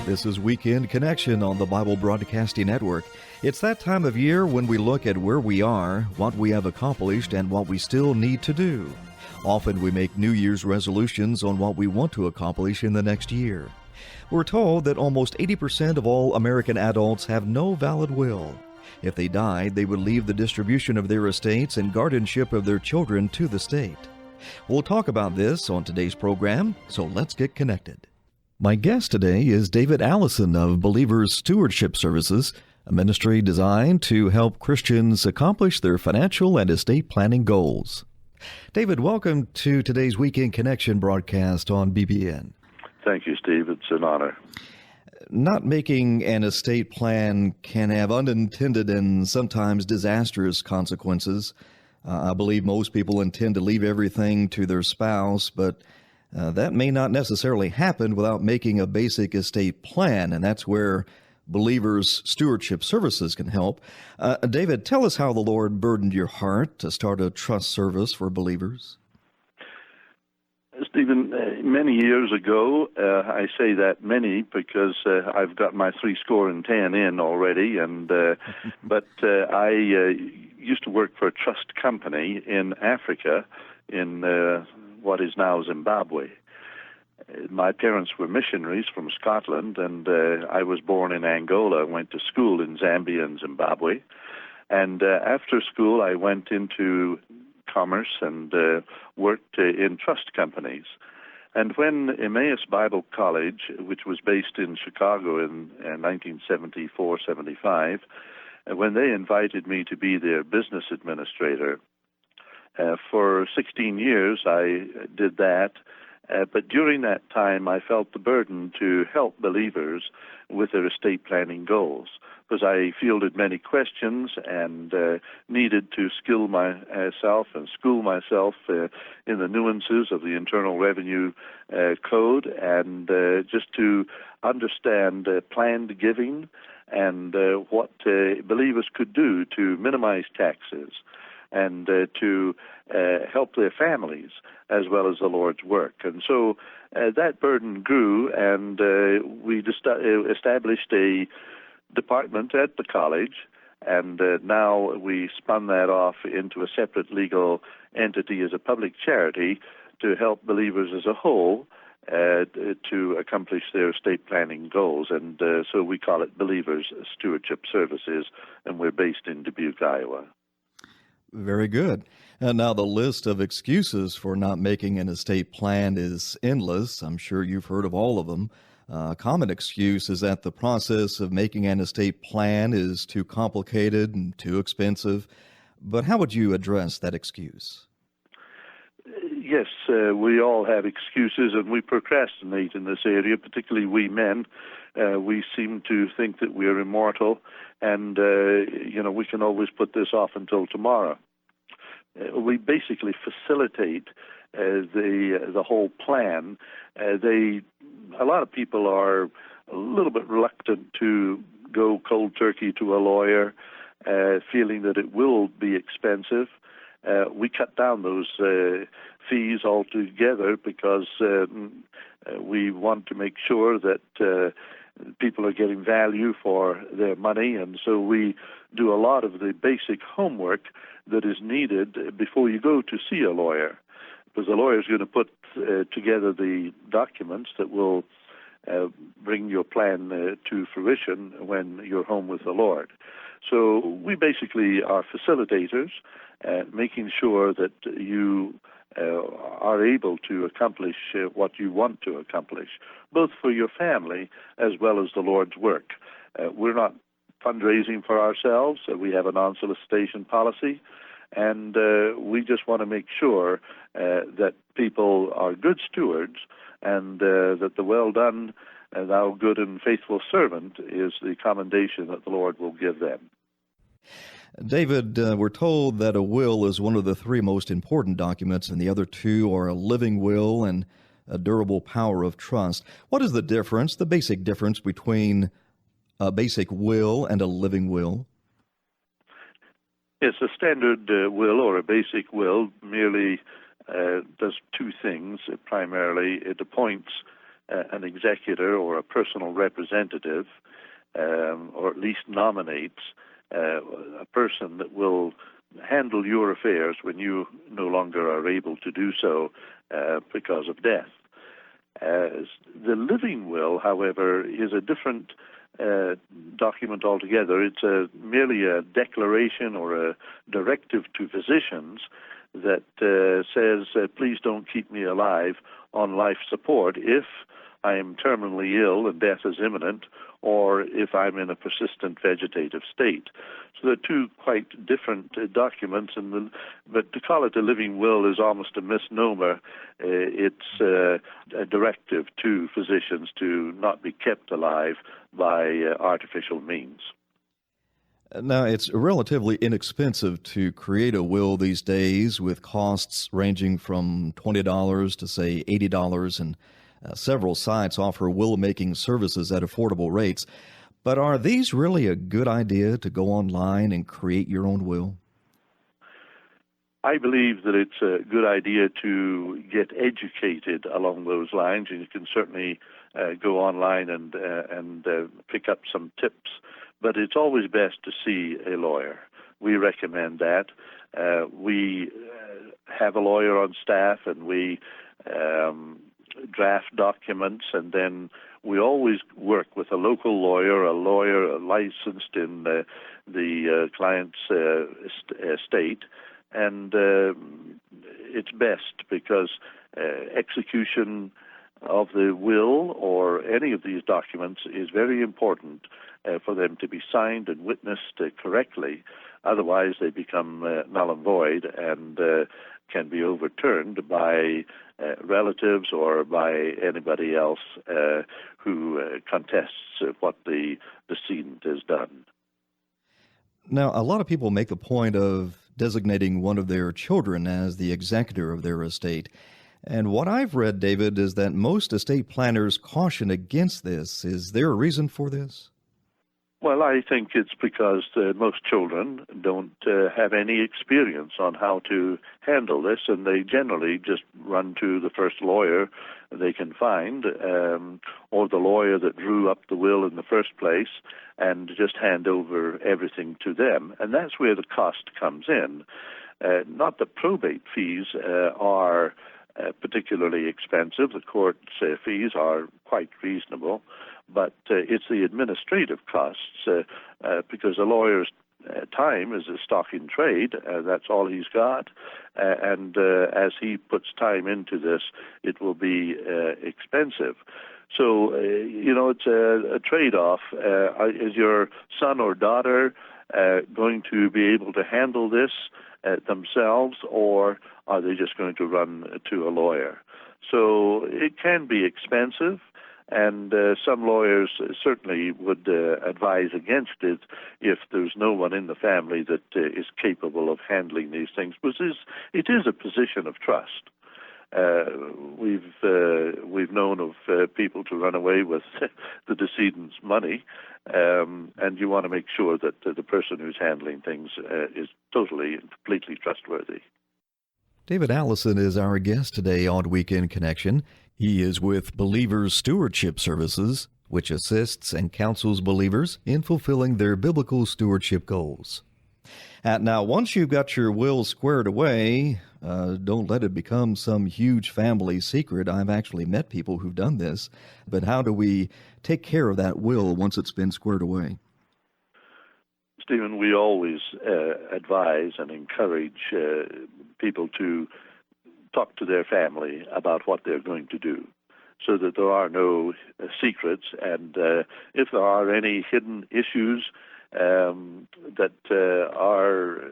This is Weekend Connection on the Bible Broadcasting Network. It's that time of year when we look at where we are, what we have accomplished, and what we still need to do. Often we make New Year's resolutions on what we want to accomplish in the next year. We're told that almost 80% of all American adults have no valid will. If they died, they would leave the distribution of their estates and guardianship of their children to the state. We'll talk about this on today's program, so let's get connected. My guest today is David Allison of Believers Stewardship Services, a ministry designed to help Christians accomplish their financial and estate planning goals. David, welcome to today's Weekend Connection broadcast on BBN. Thank you, Steve. It's an honor. Not making an estate plan can have unintended and sometimes disastrous consequences. I believe most people intend to leave everything to their spouse, but that may not necessarily happen without making a basic estate plan, and that's where Believers Stewardship Services can help. David, tell us how the Lord burdened your heart to start a trust service for believers. Stephen, many years ago, I say that many because I've got my 70 in already, and but I used to work for a trust company in Africa, in what is now Zimbabwe. My parents were missionaries from Scotland, and I was born in Angola, went to school in Zambia and Zimbabwe. And after school, I went into commerce and worked in trust companies. And when Emmaus Bible College, which was based in Chicago in 1974-75, when they invited me to be their business administrator, for 16 years I did that. But during that time, I felt the burden to help believers with their estate planning goals, because I fielded many questions and needed to skill myself and school myself in the nuances of the Internal Revenue Code, and just to understand planned giving and what believers could do to minimize taxes and to help their families as well as the Lord's work. And so that burden grew, and we established a department at the college, and now we spun that off into a separate legal entity as a public charity to help believers as a whole to accomplish their estate planning goals. And so we call it Believers Stewardship Services, and we're based in Dubuque, Iowa. Very good. And now the list of excuses for not making an estate plan is endless. I'm sure you've heard of all of them. A common excuse is that the process of making an estate plan is too complicated and too expensive. But how would you address that excuse? Yes, we all have excuses, and we procrastinate in this area, particularly we men. We seem to think that we are immortal, and we can always put this off until tomorrow. We basically facilitate the whole plan. A lot of people are a little bit reluctant to go cold turkey to a lawyer, feeling that it will be expensive. We cut down those fees altogether because we want to make sure that people are getting value for their money, and so we do a lot of the basic homework that is needed before you go to see a lawyer, because the lawyer is going to put together the documents that will bring your plan to fruition when you're home with the Lord. So we basically are facilitators, making sure that you are able to accomplish what you want to accomplish, both for your family as well as the Lord's work. We're not fundraising for ourselves. We have a non-solicitation policy, and we just want to make sure that people are good stewards, and that the well done, thou good and faithful servant, is the commendation that the Lord will give them. David, we're told that a will is one of the three most important documents, and the other two are a living will and a durable power of trust. What is the difference, the basic difference between a basic will and a living will? Yes, a standard will or a basic will merely does two things. Primarily, it appoints an executor or a personal representative, or at least nominates a person that will handle your affairs when you no longer are able to do so because of death. The living will, however, is a different document altogether. It's merely a declaration or a directive to physicians that says, please don't keep me alive on life support if I am terminally ill and death is imminent, or if I'm in a persistent vegetative state. So they're two quite different documents, but to call it a living will is almost a misnomer. It's a directive to physicians to not be kept alive by artificial means. Now, it's relatively inexpensive to create a will these days, with costs ranging from $20 to, say, $80, and several sites offer will-making services at affordable rates. But are these really a good idea, to go online and create your own will? I believe that it's a good idea to get educated along those lines, and you can certainly go online and pick up some tips. But it's always best to see a lawyer. We recommend that. We have a lawyer on staff, and we draft documents, and then we always work with a local lawyer, a lawyer licensed in the client's state, and it's best because execution of the will or any of these documents is very important for them to be signed and witnessed correctly. Otherwise, they become null and void and can be overturned by relatives or by anybody else who contests what the decedent has done. Now, a lot of people make a point of designating one of their children as the executor of their estate. And what I've read, David, is that most estate planners caution against this. Is there a reason for this? Well, I think it's because most children don't have any experience on how to handle this, and they generally just run to the first lawyer they can find, or the lawyer that drew up the will in the first place, and just hand over everything to them. And that's where the cost comes in. Not that probate fees are particularly expensive. The court fees are quite reasonable, but it's the administrative costs because a lawyer's time is a stock in trade. That's all he's got, and as he puts time into this, it will be expensive. So, it's a trade-off. Is your son or daughter going to be able to handle this themselves, or are they just going to run to a lawyer? So it can be expensive, and some lawyers certainly would advise against it if there's no one in the family that is capable of handling these things, because it is a position of trust. We've known of people to run away with the decedent's money, and you want to make sure that the person who's handling things is totally and completely trustworthy. David Allison is our guest today on Weekend Connection. He is with Believers Stewardship Services, which assists and counsels believers in fulfilling their biblical stewardship goals. Now, once you've got your will squared away, don't let it become some huge family secret. I've actually met people who've done this. But how do we take care of that will once it's been squared away? Stephen, we always advise and encourage people to talk to their family about what they're going to do, so that there are no secrets, and if there are any hidden issues that are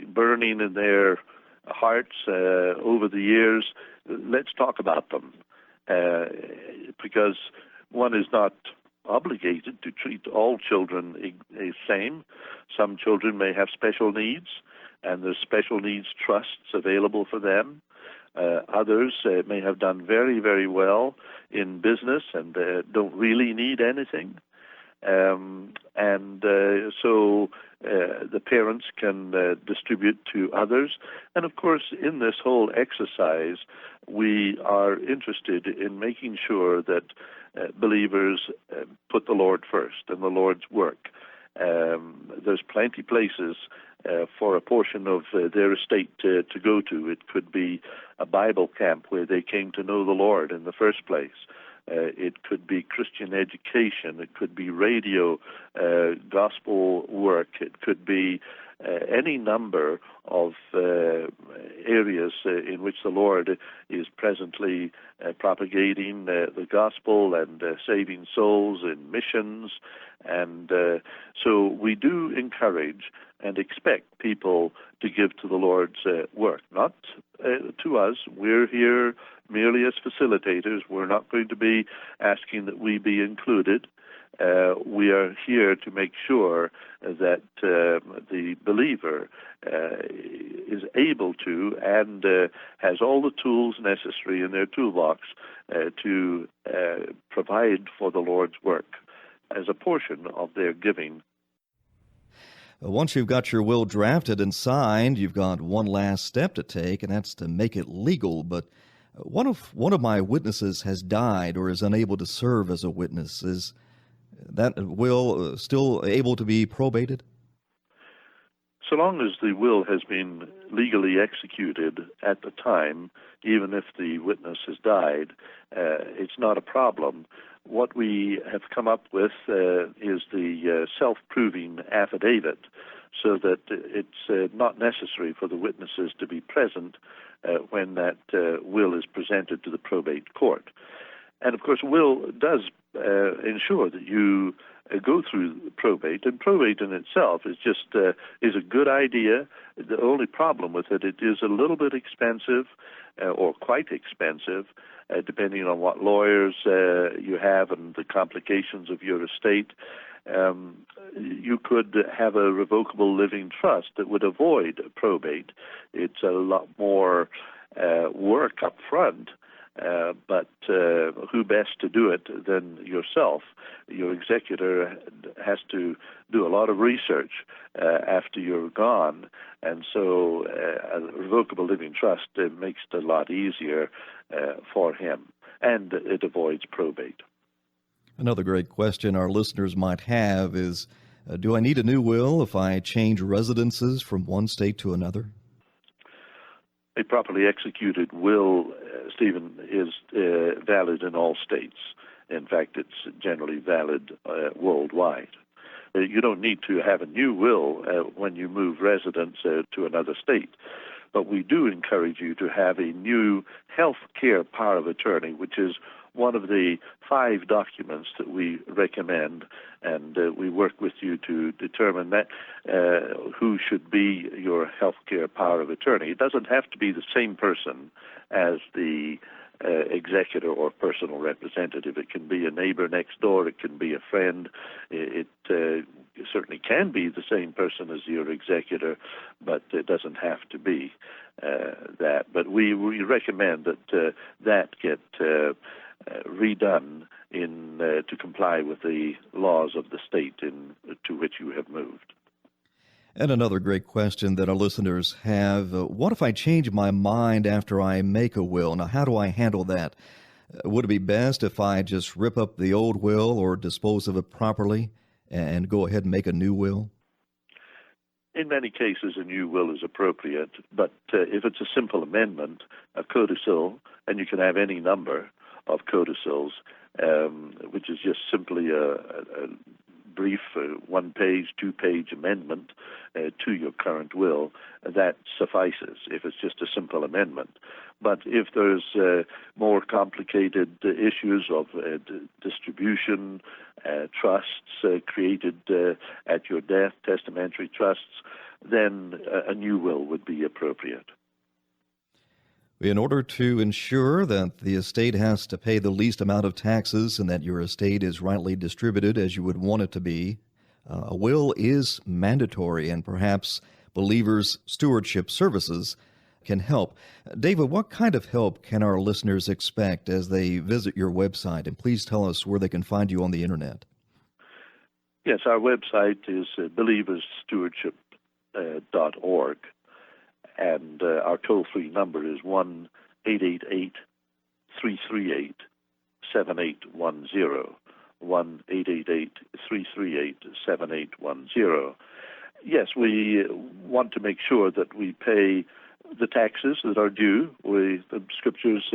burning in their hearts over the years, let's talk about them, because one is not obligated to treat all children the same. Some children may have special needs, and there's special needs trusts available for them. Others may have done very, very well in business and don't really need anything. So the parents can distribute to others. And of course, in this whole exercise, we are interested in making sure that believers put the Lord first and the Lord's work. There's plenty places for a portion of their estate to go to. It could be a Bible camp where they came to know the Lord in the first place. It could be Christian education. It could be radio, gospel work. It could be any number of areas in which the Lord is presently propagating the gospel and saving souls in missions. And so we do encourage and expect people to give to the Lord's work, not to us. We're here merely as facilitators. We're not going to be asking that we be included. We are here to make sure that the believer is able to and has all the tools necessary in their toolbox to provide for the Lord's work as a portion of their giving. Once you've got your will drafted and signed, you've got one last step to take, and that's to make it legal. But one of my witnesses has died or is unable to serve as a witness. Is that will still able to be probated? So long as the will has been legally executed at the time, even if the witness has died, it's not a problem. What we have come up with is the self-proving affidavit, so that it's not necessary for the witnesses to be present when that will is presented to the probate court. And of course, will does ensure that you go through probate, and probate in itself is just is a good idea. The only problem with it is a little bit expensive, or quite expensive, depending on what lawyers you have and the complications of your estate. You could have a revocable living trust that would avoid probate. It's a lot more work up front, but who best to do it than yourself? Your executor has to do a lot of research after you're gone, and so a revocable living trust makes it a lot easier for him, and it avoids probate. Another great question our listeners might have is, do I need a new will if I change residences from one state to another? A properly executed will, Stephen, is valid in all states. In fact, it's generally valid worldwide. You don't need to have a new will when you move residence to another state. But we do encourage you to have a new health care power of attorney, which is one of the 5 documents that we recommend, and we work with you to determine that who should be your health care power of attorney. It doesn't have to be the same person as the executor or personal representative. It can be a neighbor next door. It can be a friend. It certainly can be the same person as your executor, but it doesn't have to be that. But we recommend that that get redone to comply with the laws of the state to which you have moved. And another great question that our listeners have, what if I change my mind after I make a will? Now, how do I handle that? Would it be best if I just rip up the old will or dispose of it properly and go ahead and make a new will? In many cases, a new will is appropriate, but if it's a simple amendment, a codicil, and you can have any number of codicils, which is just simply a brief 1-page, 2-page amendment to your current will, that suffices if it's just a simple amendment. But if there's more complicated issues of distribution, trusts created at your death, testamentary trusts, then a new will would be appropriate. In order to ensure that the estate has to pay the least amount of taxes and that your estate is rightly distributed as you would want it to be, a will is mandatory, and perhaps Believers' Stewardship Services can help. David, what kind of help can our listeners expect as they visit your website? And please tell us where they can find you on the Internet. Yes, our website is believersstewardship.org, and our toll-free number is 1-888-338-7810, 1-888-338-7810. Yes, we want to make sure that we pay the taxes that are due. The Scriptures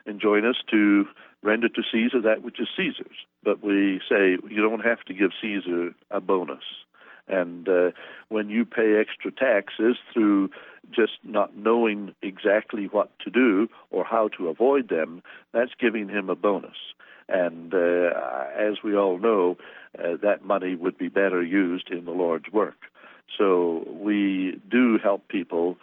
enjoin us to render to Caesar that which is Caesar's. But we say you don't have to give Caesar a bonus. And when you pay extra taxes through just not knowing exactly what to do or how to avoid them, that's giving him a bonus. And as we all know, that money would be better used in the Lord's work. So we do help people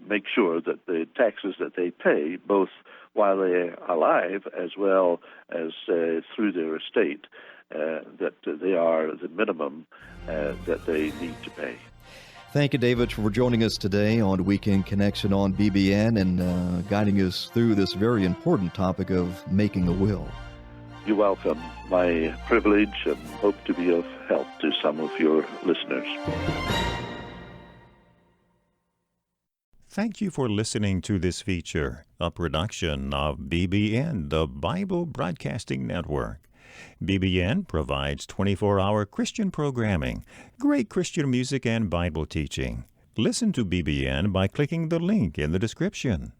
make sure that the taxes that they pay, both while they're alive as well as through their estate, that they are the minimum that they need to pay. Thank you, David, for joining us today on Weekend Connection on BBN and guiding us through this very important topic of making a will. You're welcome. My privilege, and hope to be of help to some of your listeners. Thank you for listening to this feature, a production of BBN, the Bible Broadcasting Network. BBN provides 24-hour Christian programming, great Christian music, and Bible teaching. Listen to BBN by clicking the link in the description.